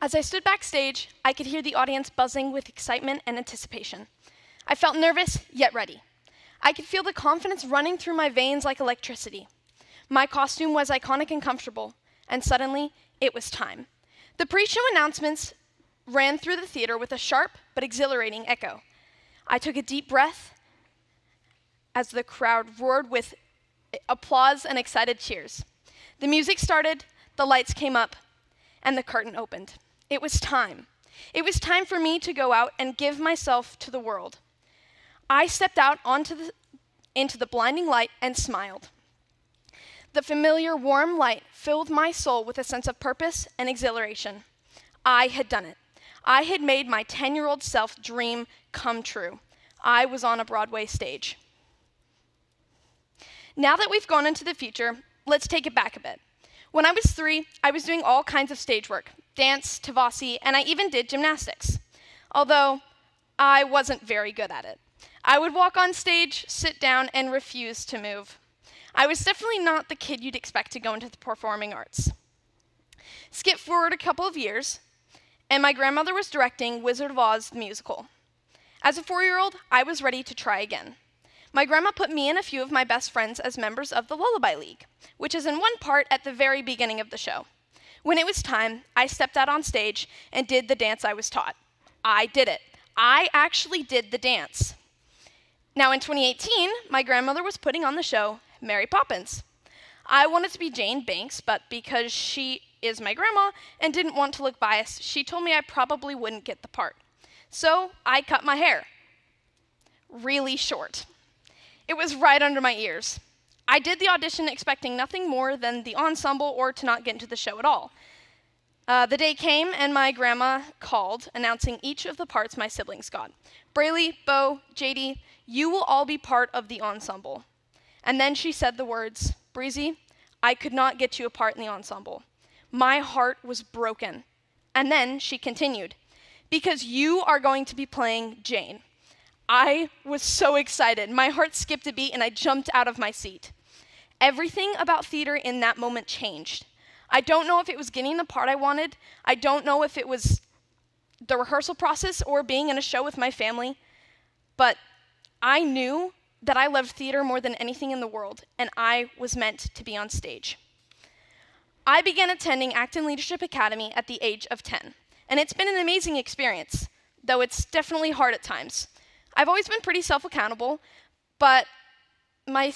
As I stood backstage, I could hear the audience buzzing with excitement and anticipation. I felt nervous, yet ready. I could feel the confidence running through my veins like electricity. My costume was iconic and comfortable, and suddenly, it was time. The pre-show announcements ran through the theater with a sharp but exhilarating echo. I took a deep breath as the crowd roared with applause and excited cheers. The music started, the lights came up, and the curtain opened. It was time. It was time for me to go out and give myself to the world. I stepped out into the blinding light and smiled. The familiar warm light filled my soul with a sense of purpose and exhilaration. I had done it. I had made my 10-year-old self dream come true. I was on a Broadway stage. Now that we've gone into the future, let's take it back a bit. When I was 3, I was doing all kinds of stage work, dance, tavasi, and I even did gymnastics. Although, I wasn't very good at it. I would walk on stage, sit down, and refuse to move. I was definitely not the kid you'd expect to go into the performing arts. Skip forward a couple of years, and my grandmother was directing Wizard of Oz the musical. As a 4-year-old, I was ready to try again. My grandma put me and a few of my best friends as members of the Lullaby League, which is in one part at the very beginning of the show. When it was time, I stepped out on stage and did the dance I was taught. I did it. I actually did the dance. Now in 2018, my grandmother was putting on the show Mary Poppins. I wanted to be Jane Banks, but because she is my grandma and didn't want to look biased, she told me I probably wouldn't get the part. So I cut my hair. Really short. It was right under my ears. I did the audition expecting nothing more than the ensemble or to not get into the show at all. The day came and my grandma called, announcing each of the parts my siblings got. Braylee, Bo, JD, you will all be part of the ensemble. And then she said the words, Breezy, I could not get you a part in the ensemble. My heart was broken. And then she continued, because you are going to be playing Jane. I was so excited. My heart skipped a beat and I jumped out of my seat. Everything about theater in that moment changed. I don't know if it was getting the part I wanted. I don't know if it was the rehearsal process or being in a show with my family. But I knew that I loved theater more than anything in the world, and I was meant to be on stage. I began attending Act and Leadership Academy at the age of 10, and it's been an amazing experience, though it's definitely hard at times. I've always been pretty self-accountable, but my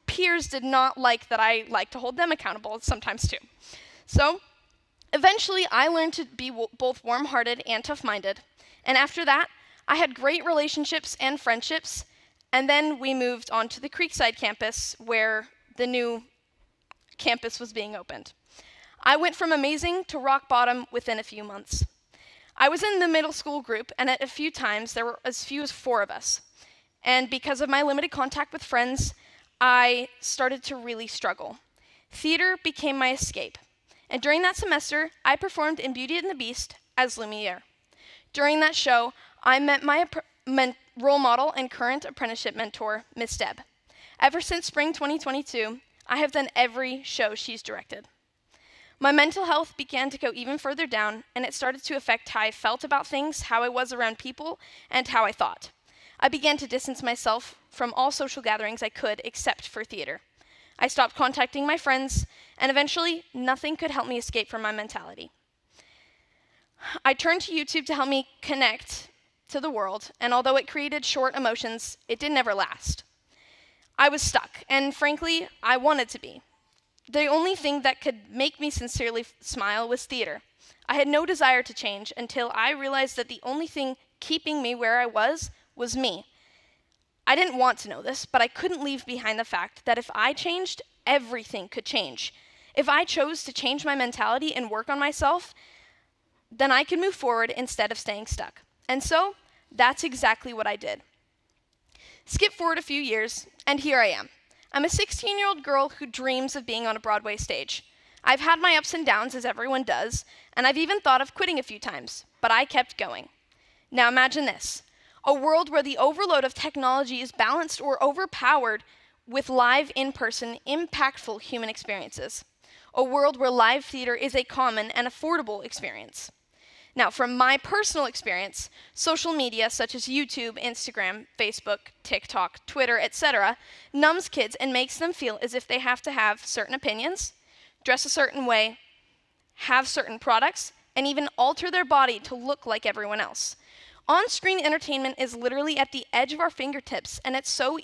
peers did not like that I like to hold them accountable sometimes too. So eventually I learned to be both warm-hearted and tough-minded, and after that I had great relationships and friendships, and then we moved on to the Creekside campus where the new campus was being opened. I went from amazing to rock bottom within a few months. I was in the middle school group, and at a few times there were as few as 4 of us. And because of my limited contact with friends, I started to really struggle. Theater became my escape. And during that semester, I performed in Beauty and the Beast as Lumiere. During that show, I met my role model and current apprenticeship mentor, Miss Deb. Ever since spring 2022, I have done every show she's directed. My mental health began to go even further down, and it started to affect how I felt about things, how I was around people, and how I thought. I began to distance myself from all social gatherings I could except for theater. I stopped contacting my friends, and eventually, nothing could help me escape from my mentality. I turned to YouTube to help me connect to the world, and although it created short emotions, it didn't ever last. I was stuck, and frankly, I wanted to be. The only thing that could make me sincerely smile was theater. I had no desire to change until I realized that the only thing keeping me where I was me. I didn't want to know this, but I couldn't leave behind the fact that if I changed, everything could change. If I chose to change my mentality and work on myself, then I could move forward instead of staying stuck. And so, that's exactly what I did. Skip forward a few years, and here I am. I'm a 16-year-old girl who dreams of being on a Broadway stage. I've had my ups and downs, as everyone does, and I've even thought of quitting a few times, but I kept going. Now imagine this, a world where the overload of technology is balanced or overpowered with live, in-person, impactful human experiences. A world where live theater is a common and affordable experience. Now, from my personal experience, social media such as YouTube, Instagram, Facebook, TikTok, Twitter, etc., numbs kids and makes them feel as if they have to have certain opinions, dress a certain way, have certain products, and even alter their body to look like everyone else. On-screen entertainment is literally at the edge of our fingertips, and it's so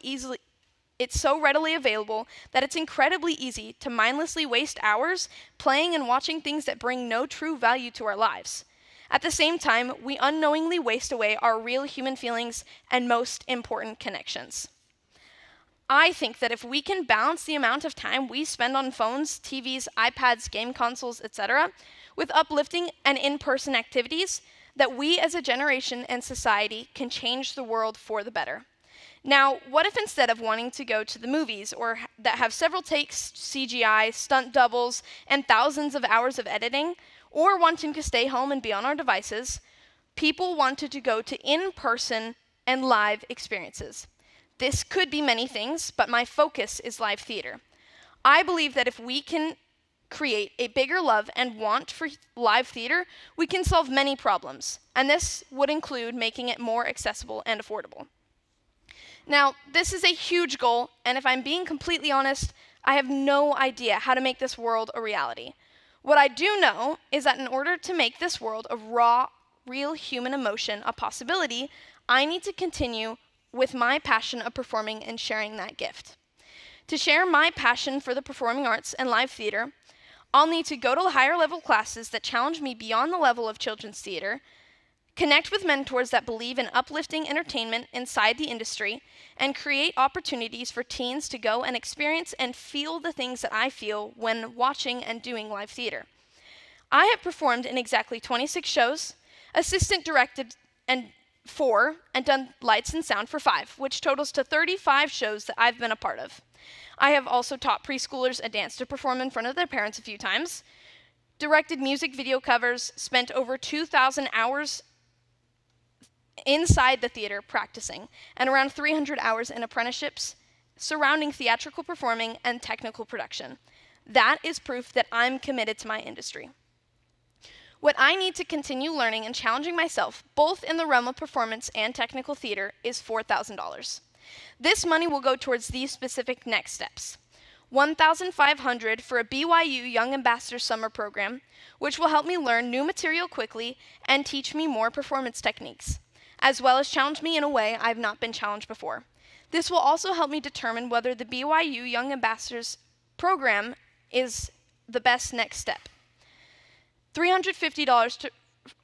readily available that it's incredibly easy to mindlessly waste hours playing and watching things that bring no true value to our lives. At the same time, we unknowingly waste away our real human feelings and most important connections. I think that if we can balance the amount of time we spend on phones, TVs, iPads, game consoles, etc., with uplifting and in-person activities, that we as a generation and society can change the world for the better. Now, what if instead of wanting to go to the movies or that have several takes, CGI, stunt doubles, and thousands of hours of editing, or wanting to stay home and be on our devices, people wanted to go to in-person and live experiences? This could be many things, but my focus is live theater. I believe that if we can create a bigger love and want for live theater, we can solve many problems, and this would include making it more accessible and affordable. Now, this is a huge goal, and if I'm being completely honest, I have no idea how to make this world a reality. What I do know is that in order to make this world of raw, real human emotion a possibility, I need to continue with my passion of performing and sharing that gift. To share my passion for the performing arts and live theater, I'll need to go to higher level classes that challenge me beyond the level of children's theater, connect with mentors that believe in uplifting entertainment inside the industry, and create opportunities for teens to go and experience and feel the things that I feel when watching and doing live theater. I have performed in exactly 26 shows, assistant directed and 4, and done lights and sound for 5, which totals to 35 shows that I've been a part of. I have also taught preschoolers a dance to perform in front of their parents a few times, directed music video covers, spent over 2,000 hours inside the theater practicing, and around 300 hours in apprenticeships surrounding theatrical performing and technical production. That is proof that I'm committed to my industry. What I need to continue learning and challenging myself, both in the realm of performance and technical theater, is $4,000. This money will go towards these specific next steps. $1,500 for a BYU Young Ambassador Summer Program, which will help me learn new material quickly and teach me more performance techniques, as well as challenge me in a way I've not been challenged before. This will also help me determine whether the BYU Young Ambassadors Program is the best next step. $350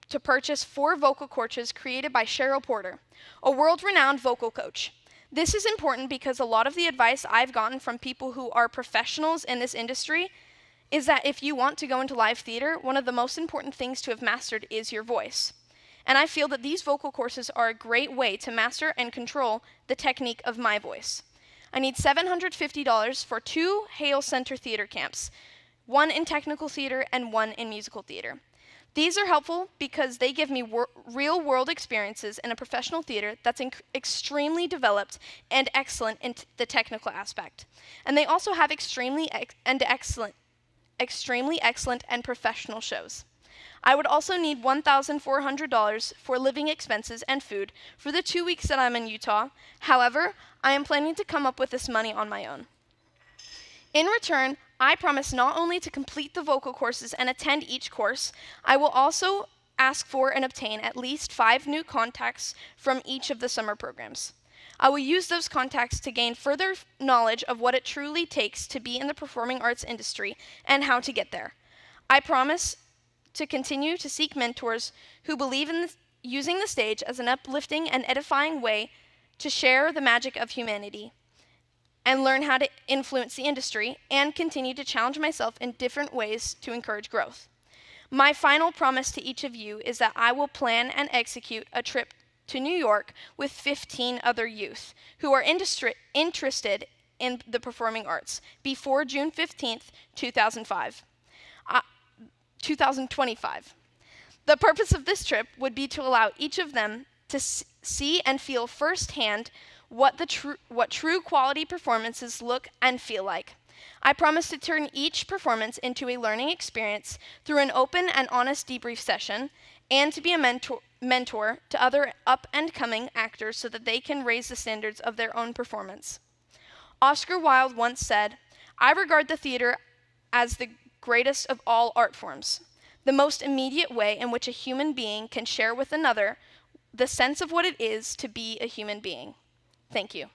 to purchase 4 vocal coaches created by Cheryl Porter, a world-renowned vocal coach. This is important because a lot of the advice I've gotten from people who are professionals in this industry is that if you want to go into live theater, one of the most important things to have mastered is your voice. And I feel that these vocal courses are a great way to master and control the technique of my voice. I need $750 for 2 Hale Center theater camps, 1 in technical theater and 1 in musical theater. These are helpful because they give me real-world experiences in a professional theater that's extremely developed and excellent in the technical aspect. And they also have extremely excellent and professional shows. I would also need $1,400 for living expenses and food for the 2 weeks that I'm in Utah. However, I am planning to come up with this money on my own. In return, I promise not only to complete the vocal courses and attend each course, I will also ask for and obtain at least 5 new contacts from each of the summer programs. I will use those contacts to gain further knowledge of what it truly takes to be in the performing arts industry and how to get there. I promise to continue to seek mentors who believe in using the stage as an uplifting and edifying way to share the magic of humanity and learn how to influence the industry and continue to challenge myself in different ways to encourage growth. My final promise to each of you is that I will plan and execute a trip to New York with 15 other youth who are interested in the performing arts before June 15th, 2025. The purpose of this trip would be to allow each of them to see and feel firsthand what true quality performances look and feel like. I promise to turn each performance into a learning experience through an open and honest debrief session and to be a mentor to other up-and-coming actors so that they can raise the standards of their own performance. Oscar Wilde once said, "I regard the theater as the greatest of all art forms, the most immediate way in which a human being can share with another the sense of what it is to be a human being." Thank you.